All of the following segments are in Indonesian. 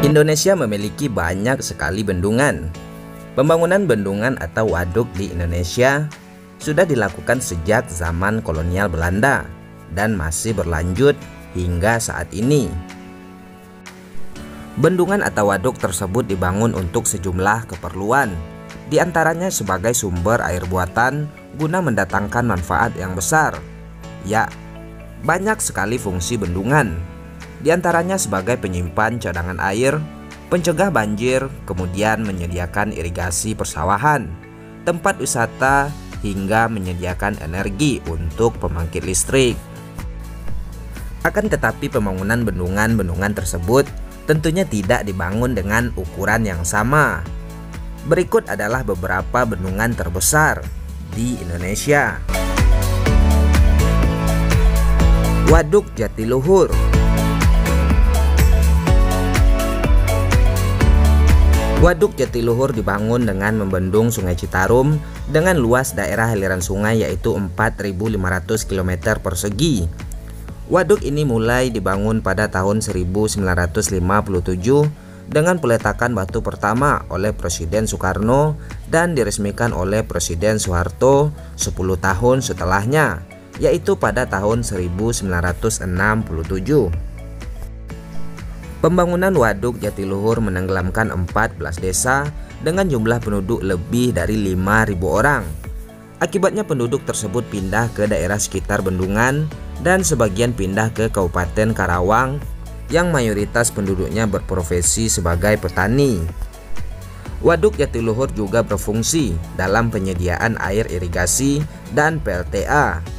Indonesia memiliki banyak sekali bendungan. Pembangunan bendungan atau waduk di Indonesia sudah dilakukan sejak zaman kolonial Belanda dan masih berlanjut hingga saat ini. Bendungan atau waduk tersebut dibangun untuk sejumlah keperluan, di antaranya sebagai sumber air buatan guna mendatangkan manfaat yang besar. Ya, banyak sekali fungsi bendungan, di antaranya sebagai penyimpan cadangan air, pencegah banjir, kemudian menyediakan irigasi persawahan, tempat wisata, hingga menyediakan energi untuk pembangkit listrik. Akan tetapi pembangunan bendungan-bendungan tersebut tentunya tidak dibangun dengan ukuran yang sama. Berikut adalah beberapa bendungan terbesar di Indonesia. Waduk Jatiluhur. Waduk Jatiluhur dibangun dengan membendung Sungai Citarum dengan luas daerah aliran sungai yaitu 4.500 km persegi. Waduk ini mulai dibangun pada tahun 1957 dengan peletakan batu pertama oleh Presiden Soekarno dan diresmikan oleh Presiden Soeharto 10 tahun setelahnya, yaitu pada tahun 1967. Pembangunan Waduk Jatiluhur menenggelamkan 14 desa dengan jumlah penduduk lebih dari 5.000 orang. Akibatnya penduduk tersebut pindah ke daerah sekitar bendungan dan sebagian pindah ke Kabupaten Karawang yang mayoritas penduduknya berprofesi sebagai petani. Waduk Jatiluhur juga berfungsi dalam penyediaan air irigasi dan PLTA.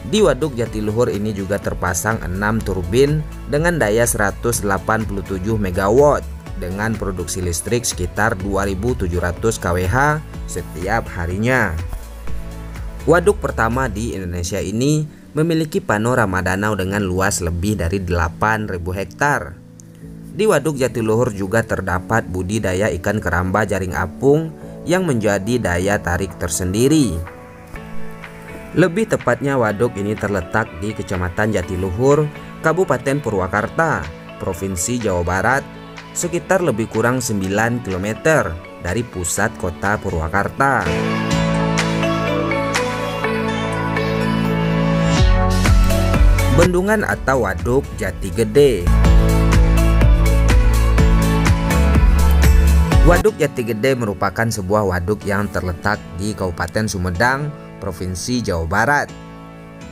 Di Waduk Jatiluhur ini juga terpasang 6 turbin dengan daya 187 MW dengan produksi listrik sekitar 2.700 kWh setiap harinya. Waduk pertama di Indonesia ini memiliki panorama danau dengan luas lebih dari 8.000 hektar. Di Waduk Jatiluhur juga terdapat budidaya ikan keramba jaring apung yang menjadi daya tarik tersendiri. Lebih tepatnya waduk ini terletak di Kecamatan Jatiluhur, Kabupaten Purwakarta, Provinsi Jawa Barat, sekitar lebih kurang 9 km dari pusat kota Purwakarta. Bendungan atau Waduk Jati Gede. Waduk Jati Gede merupakan sebuah waduk yang terletak di Kabupaten Sumedang, Provinsi Jawa Barat.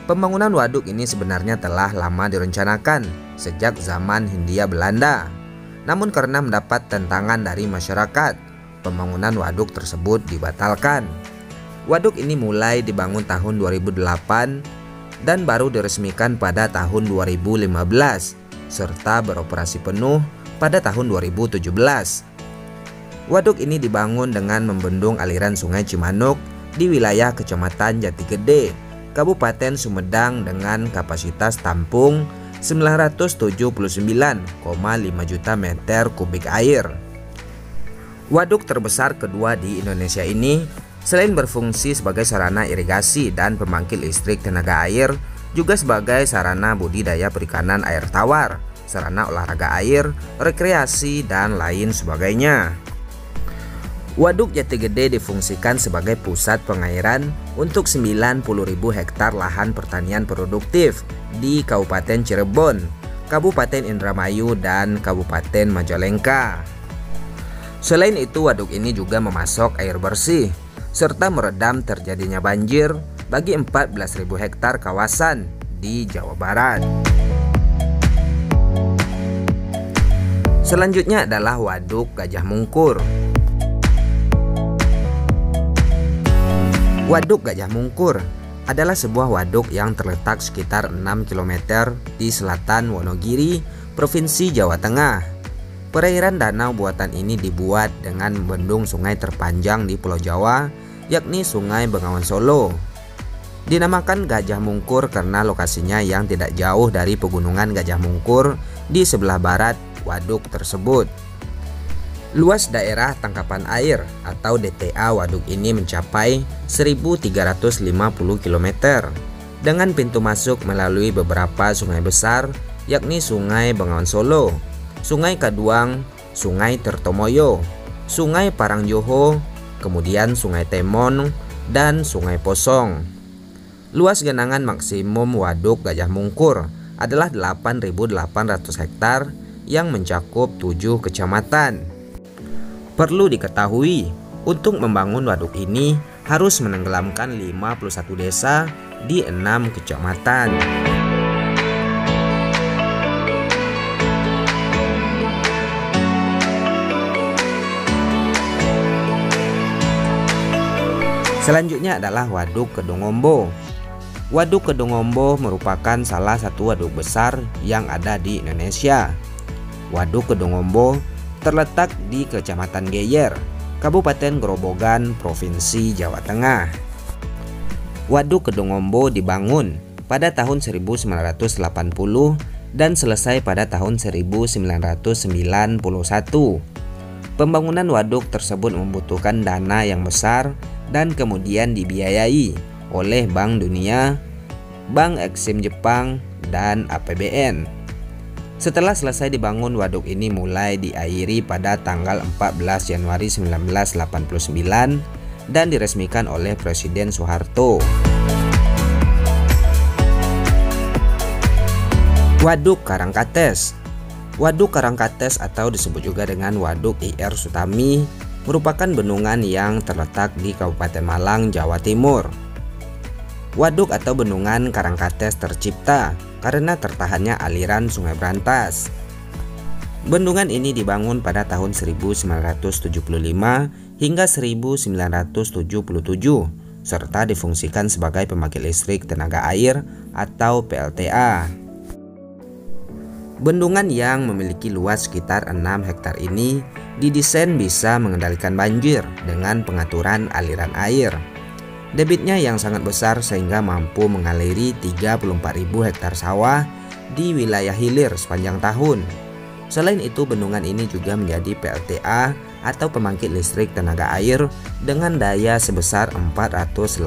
Pembangunan waduk ini sebenarnya telah lama direncanakan sejak zaman Hindia Belanda. Namun karena mendapat tentangan dari masyarakat, pembangunan waduk tersebut dibatalkan. Waduk ini mulai dibangun tahun 2008 dan baru diresmikan pada tahun 2015 serta beroperasi penuh pada tahun 2017. Waduk ini dibangun dengan membendung aliran Sungai Cimanuk di wilayah Kecamatan Jati Gede, Kabupaten Sumedang dengan kapasitas tampung 979,5 juta meter kubik air. Waduk terbesar kedua di Indonesia ini selain berfungsi sebagai sarana irigasi dan pembangkit listrik tenaga air, juga sebagai sarana budidaya perikanan air tawar, sarana olahraga air, rekreasi, dan lain sebagainya. Waduk Jati Gede difungsikan sebagai pusat pengairan untuk 90.000 hektar lahan pertanian produktif di Kabupaten Cirebon, Kabupaten Indramayu, dan Kabupaten Majalengka. Selain itu, waduk ini juga memasok air bersih serta meredam terjadinya banjir bagi 14.000 hektar kawasan di Jawa Barat. Selanjutnya adalah Waduk Gajah Mungkur. Waduk Gajah Mungkur adalah sebuah waduk yang terletak sekitar 6 km di selatan Wonogiri, Provinsi Jawa Tengah. Perairan danau buatan ini dibuat dengan membendung sungai terpanjang di Pulau Jawa, yakni Sungai Bengawan Solo. Dinamakan Gajah Mungkur karena lokasinya yang tidak jauh dari pegunungan Gajah Mungkur di sebelah barat waduk tersebut. Luas daerah tangkapan air atau DTA waduk ini mencapai 1.350 km dengan pintu masuk melalui beberapa sungai besar yakni Sungai Bengawan Solo, Sungai Kaduang, Sungai Tirtomoyo, Sungai Parangjoho, kemudian Sungai Temon, dan Sungai Posong. Luas genangan maksimum Waduk Gajah Mungkur adalah 8.800 hektar yang mencakup 7 kecamatan. Perlu diketahui, untuk membangun waduk ini harus menenggelamkan 51 desa di 6 kecamatan. Selanjutnya adalah Waduk Kedungombo. Waduk Kedungombo merupakan salah satu waduk besar yang ada di Indonesia. Waduk Kedungombo terletak di Kecamatan Geyer, Kabupaten Grobogan, Provinsi Jawa Tengah. Waduk Kedungombo dibangun pada tahun 1980 dan selesai pada tahun 1991. Pembangunan waduk tersebut membutuhkan dana yang besar dan kemudian dibiayai oleh Bank Dunia, Bank Eksim Jepang, dan APBN. Setelah selesai dibangun, waduk ini mulai diairi pada tanggal 14 Januari 1989 dan diresmikan oleh Presiden Soeharto. Waduk Karangkates. Waduk Karangkates atau disebut juga dengan Waduk IR Sutami merupakan bendungan yang terletak di Kabupaten Malang, Jawa Timur. Waduk atau bendungan Karangkates tercipta karena tertahannya aliran Sungai Brantas. Bendungan ini dibangun pada tahun 1975 hingga 1977 serta difungsikan sebagai pembangkit listrik tenaga air atau PLTA. Bendungan yang memiliki luas sekitar 6 hektar ini didesain bisa mengendalikan banjir dengan pengaturan aliran air. Debitnya yang sangat besar sehingga mampu mengaliri 34.000 hektar sawah di wilayah hilir sepanjang tahun. Selain itu, bendungan ini juga menjadi PLTA atau pembangkit listrik tenaga air dengan daya sebesar 488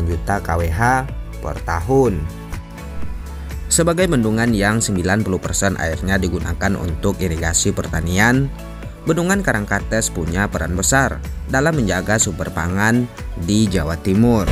juta kWh per tahun. Sebagai bendungan yang 90% airnya digunakan untuk irigasi pertanian, Bendungan Karangkates punya peran besar dalam menjaga sumber pangan di Jawa Timur.